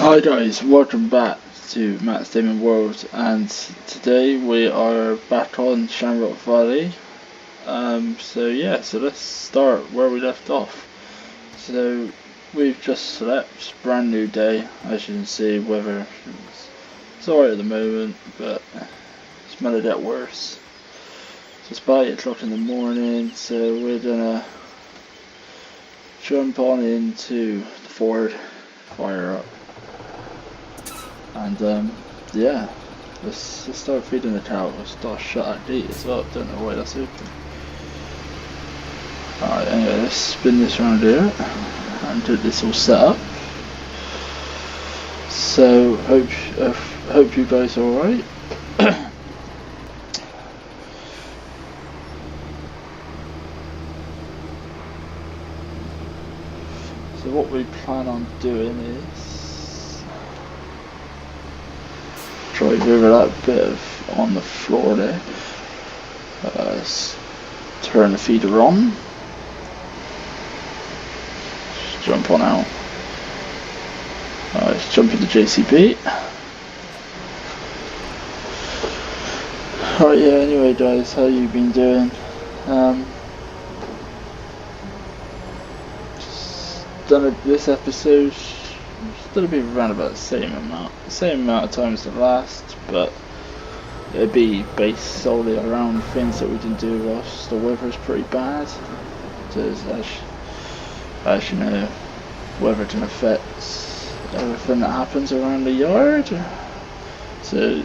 Hi guys, welcome back to Matt's Demon World, and today we are back on Shamrock Valley. So let's start where we left off. So we've just slept, brand new day. As you can see, weather is alright at the moment, but it's gonna get worse. So it's about 8 o'clock in the morning, so we're gonna jump on into the Forge, fire up. And let's start feeding the cow. Let's start shut that gate as well. Don't know why that's open. Alright, anyway, let's spin this around here and get this all set up. So hope you guys are alright. So what we plan on doing is drive over that bit of on the floor there. Let's turn the feeder on. Just jump on out. Let's jump into JCB. Alright, yeah, anyway guys, how you been doing? This episode, it's gonna be around about the same amount of time as the last, but it'd be based solely around things that we can do whilst the weather is pretty bad. Because as you know, weather can affect everything that happens around the yard. So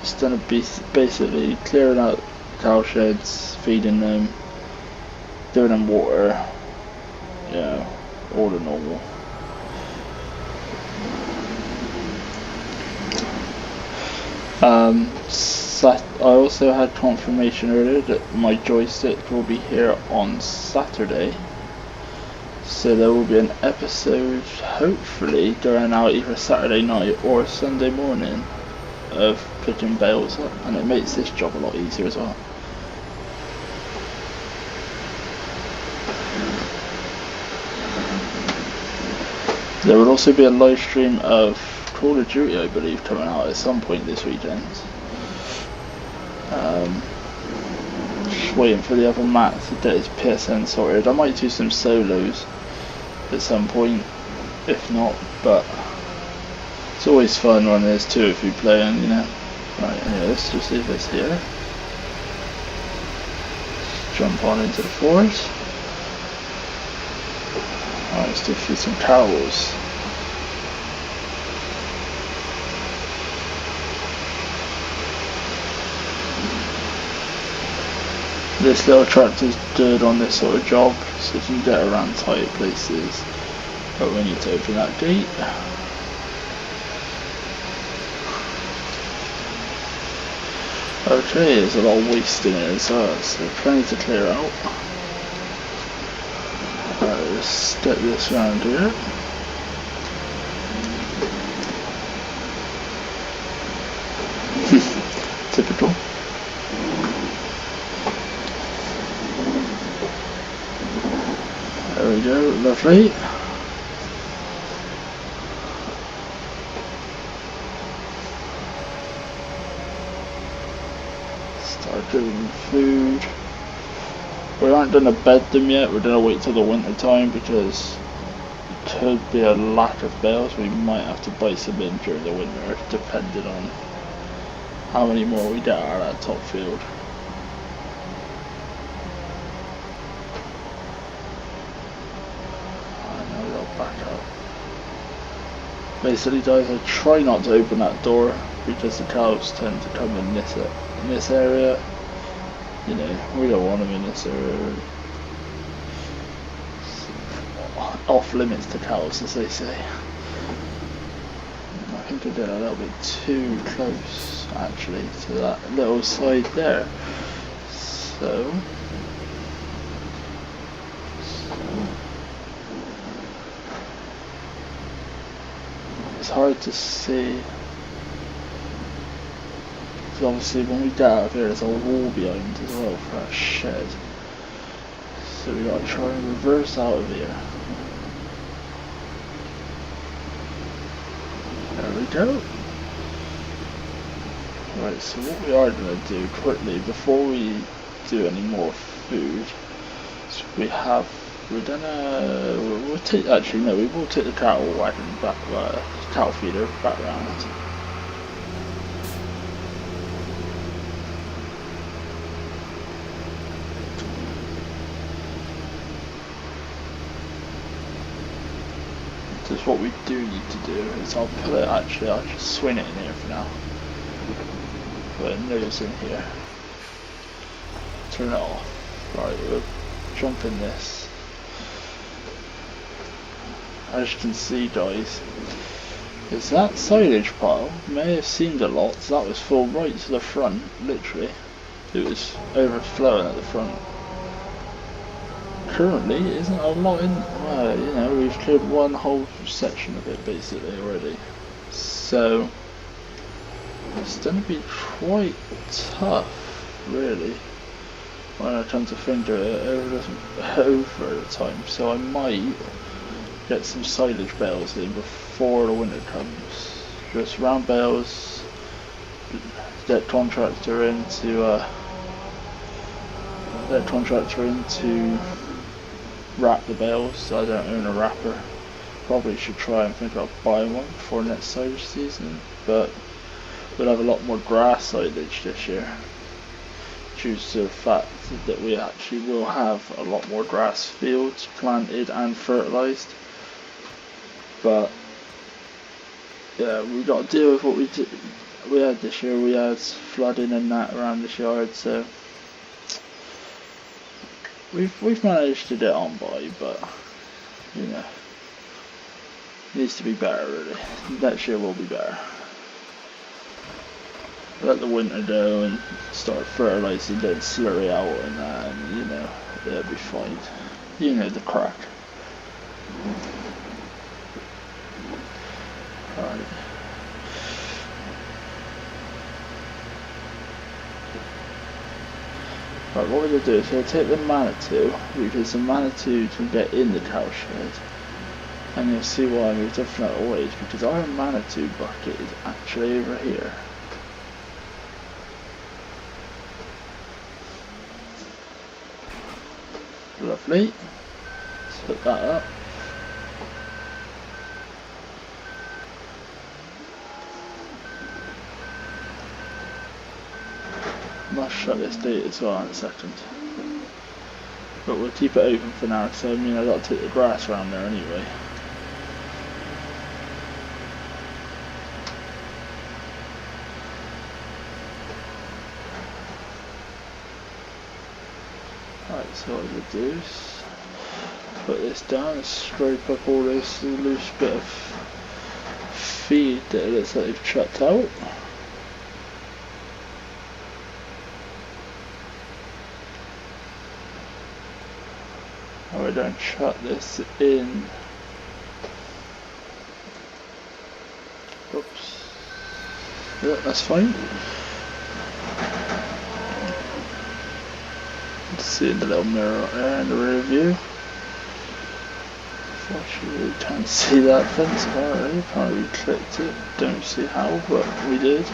it's gonna be basically clearing out cow sheds, feeding them, giving them water, all the normal. I also had confirmation earlier that my joystick will be here on Saturday, so there will be an episode hopefully going out either Saturday night or Sunday morning of picking bales up, and it makes this job a lot easier as well. There will also be a live stream of Call of Duty, I believe, coming out at some point this weekend. Just waiting for the other Matt to get his PSN sorted. I might do some solos at some point, if not, but it's always fun when there's two of you playing, you know. Right, anyway, let's just leave this here. Let's jump on into the forest. Alright, let's do feed some cows. This little tractor's good on this sort of job, so you can get around tight places, but we need to open that gate. Okay, there's a lot of waste in it as well, so plenty to clear out. Alright, let's get this round here. Typical. There we go, lovely. Start giving food. We aren't going to bed them yet, we're going to wait till the winter time because it could be a lack of bales. We might have to buy some in during the winter depending on how many more we get out of that top field. Basically guys, I try not to open that door because the cows tend to come in this area. You know, we don't want them in this area. It's off limits to cows, as they say. I think I did a little bit too close actually to that little side there. So it's hard to see, because obviously when we get out of here there's a wall behind as well for that shed, so we gotta try and reverse out of here. go. Right, so what we are going to do quickly before we do any more food is we're gonna we'll take, actually no, we will take the cattle wagon back, cattle feeder back round. Just what we do need to do is I'll just swing it in here for now. Put a nose in here. Turn it off. Right, we'll jump in this. As you can see, guys, is that silage pile may have seemed a lot, so that was full right to the front, literally. It was overflowing at the front. Currently, it isn't a lot in, well, you know, we've cleared one whole section of it basically already. So, it's going to be quite tough, really, when I come to think of it over the time. So I might get some silage bales in before the winter comes. Just round bales, get contractor in to wrap the bales. I don't own a wrapper. Probably should try and think about buying one before next silage season, but we'll have a lot more grass silage this year due to the fact that we actually will have a lot more grass fields planted and fertilised. But yeah, we got to deal with what we had this year. We had flooding and that around this yard, so we've managed to get on by, but you know, needs to be better really. Next year will be better. Let the winter go and start fertilising, then slurry out and that, and you know, it'll be fine. You know the crack. Alright. Right, what we're going to do is we'll take the Manitou, because the Manitou can get in the cowshed, and you'll see why I moved up that way, because our Manitou bucket is actually over here. Lovely. Let's put that up. Must shut this gate as well in a second. But we'll keep it open for now, because I mean I've got to take the grass around there anyway. Right, so what we'll do is put this down and scrape up all this loose bit of feed that it looks like they've chucked out. And we're going to chuck this in. Oops. Yeah, that's fine. See in the little mirror there in the rear view. Unfortunately, we can't see that fence apparently. Apparently we clicked it. Don't see how, but we did.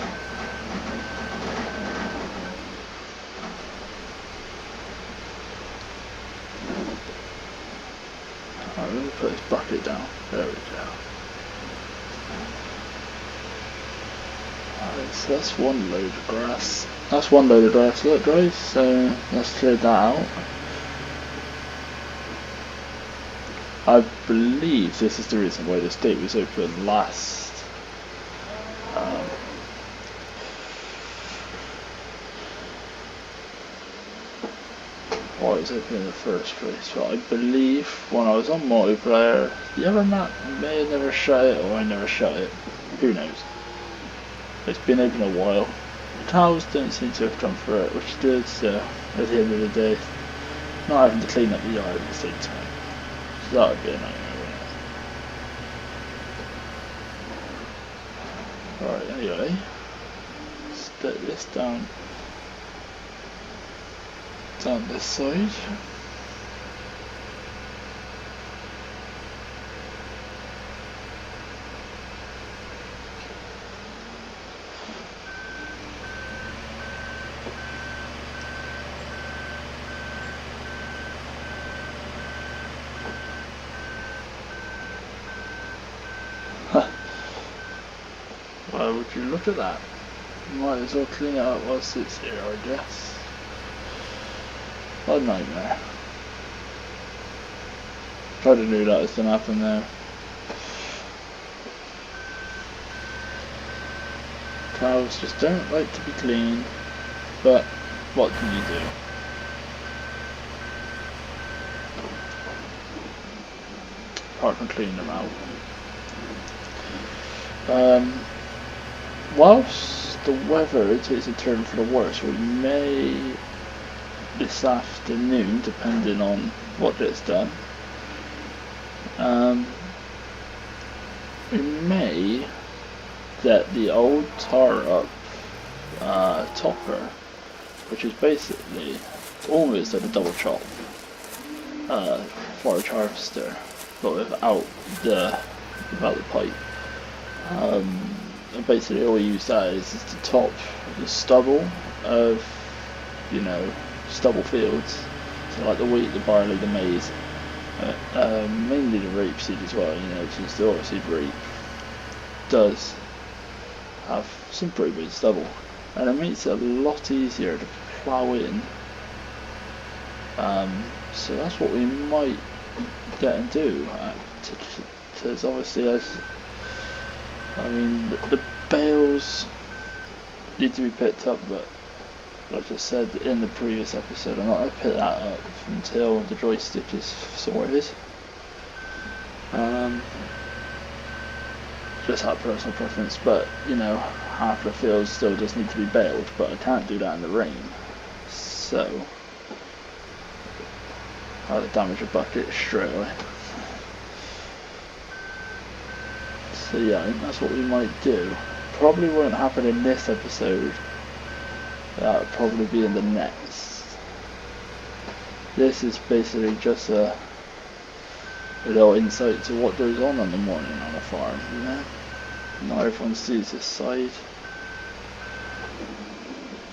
Alright, let me put this bucket down. There we go. Alright, so that's one load of grass. That's one load of grass, look guys, so let's clear that out. I believe this is the reason why this gate was open last. Why it was open in the first place, but I believe when I was on multiplayer, the other map may have never shut it, or I never shut it, who knows. It's been open a while. Cows don't seem to have come through it, which is good, so at the end of the day, not having to clean up the yard at the same time. So that would be a nightmare, wouldn't it? Alright, anyway, let's get this down this side. would you look at that? Might as well clean it up whilst it's here, I guess. What a nightmare. Tried to do that, it's gonna happen there. Cows just don't like to be clean, but what can you do? Apart from clean them out. Whilst the weather takes a turn for the worse, we may this afternoon, depending on what gets done, we may get the old tar up topper, which is basically almost like a double chop Forage Harvester, but without the pipe. And basically all we use that is to top the stubble of, you know, stubble fields, so like the wheat, the barley, the maize, mainly the rapeseed as well, you know, since the oilseed rape does have some pretty big stubble, and it makes it a lot easier to plough in. So that's what we might get and do, because obviously the bales need to be picked up, but like I said in the previous episode, I'm not going to pick that up until the joystick is sorted. Just have personal preference, but you know, half the field still does need to be baled, but I can't do that in the rain, so I'll damage a bucket straight away. So yeah, I think that's what we might do. Probably won't happen in this episode. That'll probably be in the next. This is basically just a little insight to what goes on in the morning on a farm, you know. Not everyone sees this side.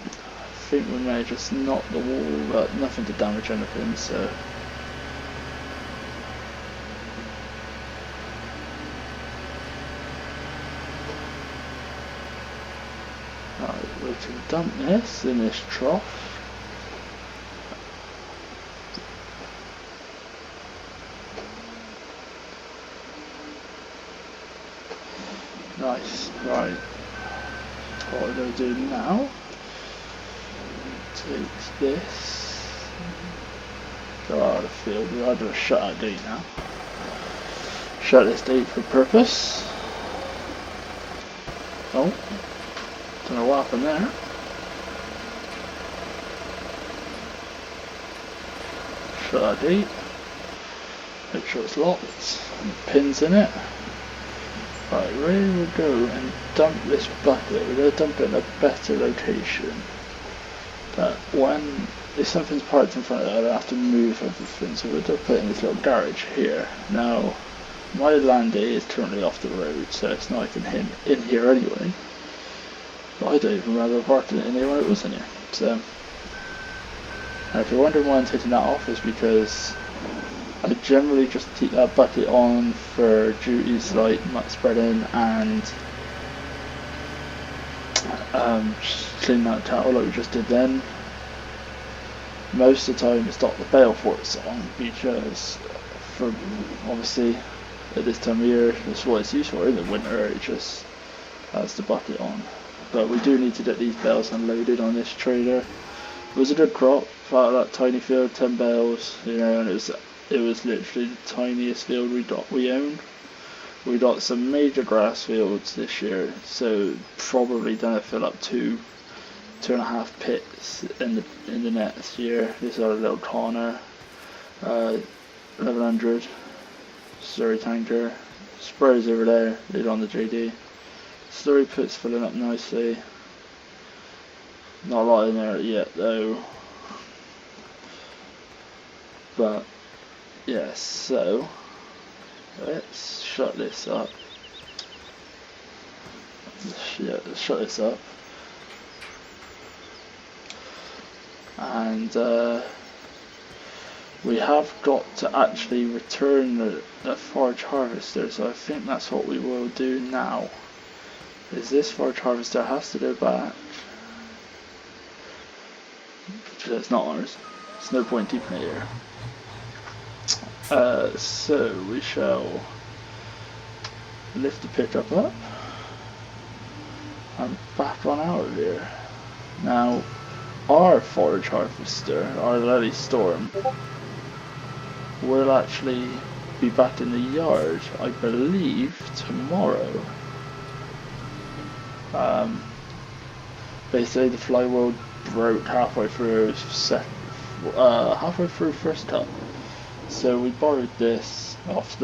I think we may just knock the wall, but nothing to damage anything, so. Right, we can dump this in this trough. Nice, right. What we're going to do now, take this, go out of the field. We're going to shut that gate now. Shut this gate for purpose. Oh, don't know what happened there. Shut that gate. Make sure it's locked. And the pins in it. Right, ready to go and dump this bucket. We're going to dump it in a better location. But when if something's parked in front of it, I don't have to move everything. So we're going to put it in this little garage here. Now, my land is currently off the road, so it's not even in here anyway. But I don't even remember parking it in here when it was in here. So, and if you're wondering why I'm taking that off, is because I generally just keep that bucket on for duties like muck spreading and clean that cattle like we just did then. Most of the time it's got the bale forks on, because for obviously at this time of year that's what it's used for. In the winter it just has the bucket on. But we do need to get these bales unloaded on this trailer. It was a good crop out of that tiny field, 10 bales, you know, and it was literally the tiniest field we owned. We got some major grass fields this year, so probably gonna fill up two and a half pits in the next year. This is our little corner, 1100 slurry tanker, sprays over there, lid on the JD. Slurry pit's filling up nicely. Not a lot in there yet though, but yes, so let's shut this up. Let's shut this up. And we have got to actually return the Forage Harvester, so I think that's what we will do now. is this Forage Harvester has to go back. It's not ours. There's no point keeping it here. So we shall lift the pickup up and back on out of here. Now, our Forage Harvester, our Lily Storm, will actually be back in the yard, I believe, tomorrow. Basically, the flywheel broke halfway through first cut, so we borrowed this off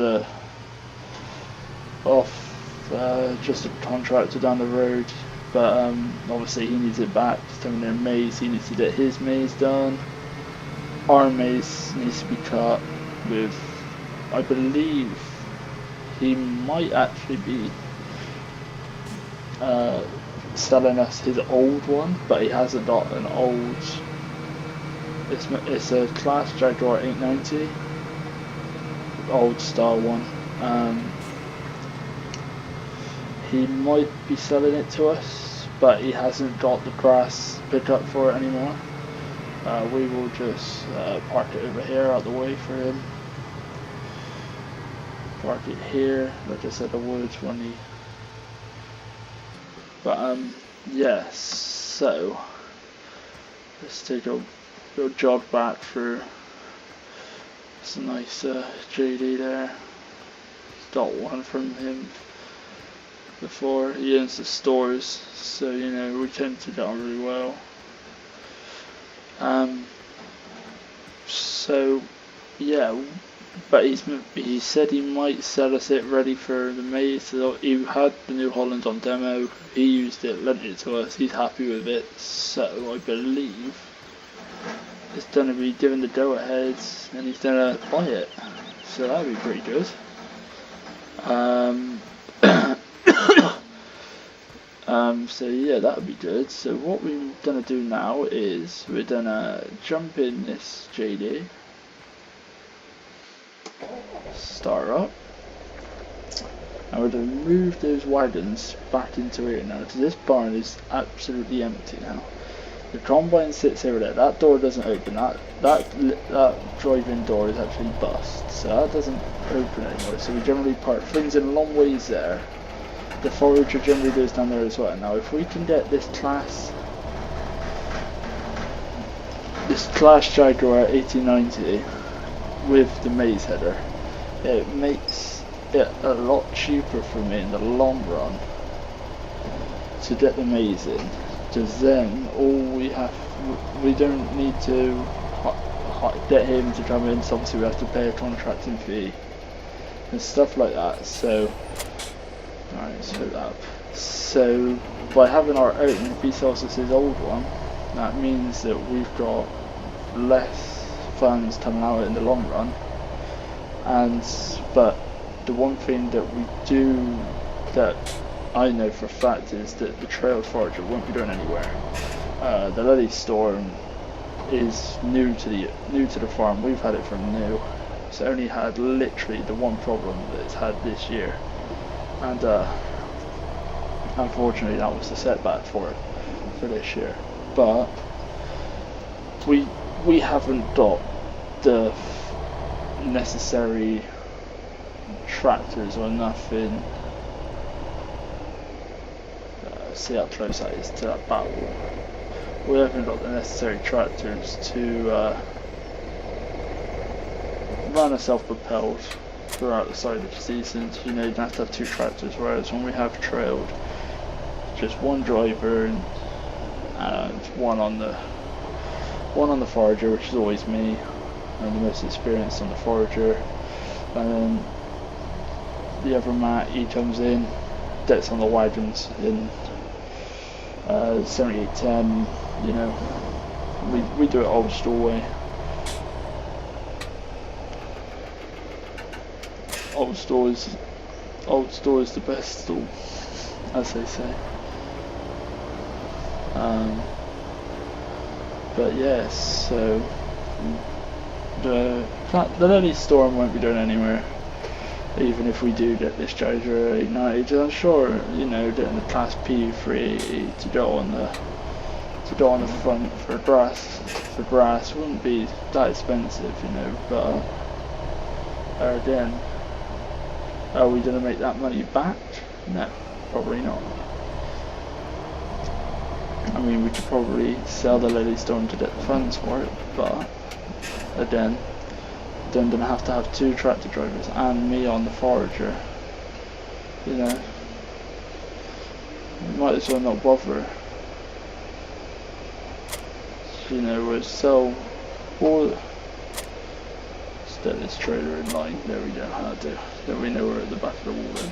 just a contractor down the road, but obviously he needs it back. He's coming in maize, he needs to get his maize done. Our maize needs to be cut with, I believe he might actually be selling us his old one, but he hasn't got an old. It's a Class Jaguar 890, old style one. He might be selling it to us, but he hasn't got the grass pickup for it anymore. We will just park it over here out the way for him. Park it here, like I said I would when he. But yes, so let's take a little jog back through some nice JD there. Got one from him before. He owns the stores, so you know we tend to get on really well. So yeah, but he said he might sell us it ready for the maize. So he had the New Holland on demo, he used it, lent it to us, he's happy with it, so I believe it's gonna be given the go ahead and he's gonna buy it, so that'd be pretty good. So yeah, that would be good. So what we're gonna do now is we're gonna jump in this JD, start up, and we're gonna move those wagons back into here now, because this barn is absolutely empty now. The combine sits over there, that door doesn't open, that drive-in door is actually bust, so that doesn't open anymore, so we generally park things in long ways there. The forager generally goes down there as well. Now if we can get this class Jaguar 1890 with the maize header, it makes it a lot cheaper for me in the long run to get the maize in, because then we don't need to get him to come in, so obviously we have to pay a contracting fee and stuff like that. So alright, let's put that up. So by having our own, if he sells us his old one, that means that we've got less funds coming out in the long run. But the one thing that we do that I know for a fact is that the trailed forager won't be going anywhere. The Lily Storm is new to the farm. We've had it from new. It's only had literally the one problem that it's had this year. And unfortunately that was the setback for this year. But we haven't got the necessary tractors or nothing. See how close that is to that battle. We haven't got the necessary tractors to run a self-propelled throughout the side of the season. You know, you have to have two tractors, whereas when we have trailed, just one driver and one on the forager, which is always me. I'm the most experienced on the forager, and then the other Matt, he comes in, gets on the wagons in 7810. You know, we do it old school way. Old store is the best store, as they say. But yes, so the Lily Storm won't be going anywhere. even if we do get this charger 890, I'm sure, you know, getting the Class P 380 to go on the front for brass wouldn't be that expensive, you know. But again, are we gonna make that money back? No, probably not. I mean, we could probably sell the Lily Storm to get the funds for it, but again, then gonna have to have 2 tractor drivers and me on the forager. You know, we might as well not bother. You know, we'll sell all. Set this trailer in line. There we go. How to. Then we know we're at the back of the wall. Then,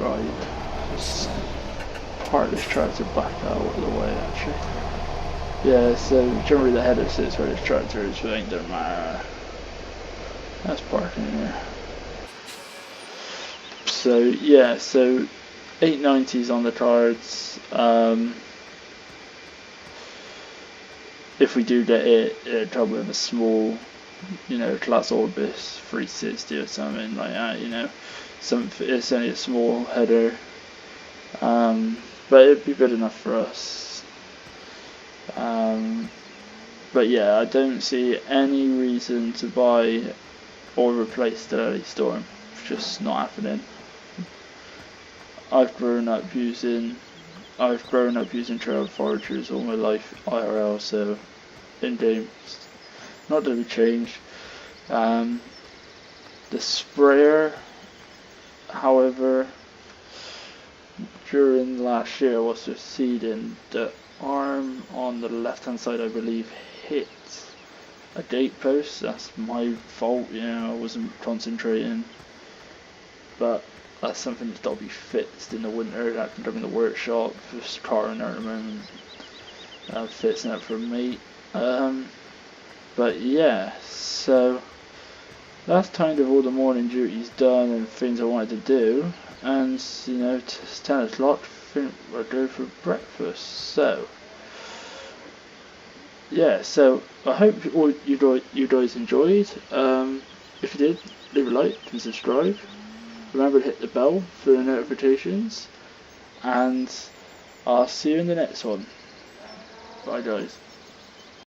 right. Just part this tractor back out of the way, actually. Yeah. So generally the header sits where this tractor is, but it ain't doesn't matter. That's parking here. So yeah, so 890s on the cards. If we do get it, it'll probably have a small, you know, Class Orbis 360 or something like that. You know, it's only a small header, but it'd be good enough for us. But yeah, I don't see any reason to buy or replace the Early Storm. It's just not happening. I've grown up using trail foragers all my life IRL, so in game not going to change. The sprayer, however, during last year was just seeding, the arm on the left hand side I believe hit a gate post. That's my fault, you know, I wasn't concentrating, but that's something that's got to be fixed in the winter. That can come in the workshop. Just carting there at the moment, fixing it for a mate. But yeah, so that's kind of all the morning duties done and things I wanted to do. And you know, it's 10 o'clock. We'll go for breakfast. So yeah, so I hope you guys enjoyed. If you did, leave a like and subscribe. Remember to hit the bell for the notifications, and I'll see you in the next one. Bye guys.